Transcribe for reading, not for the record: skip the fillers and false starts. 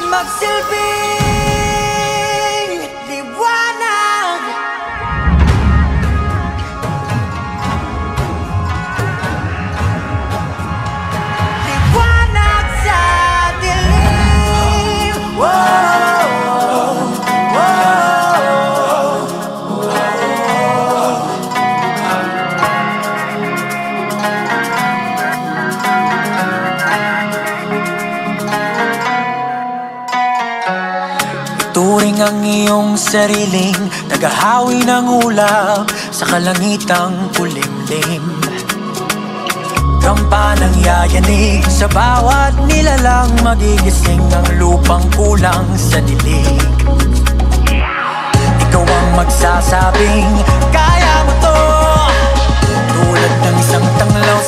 magsilbing liwanag. Liwanag sa dilim. Turing ang iyong sariling naghahawi ng ulap sa kalangitang kulimlim. Kampanang yayanig sa bawat nilalang, magigising ang lupang kulang sa dilig. Ikaw ang magsasabing kaya mo to, tulad ng isang tanglaw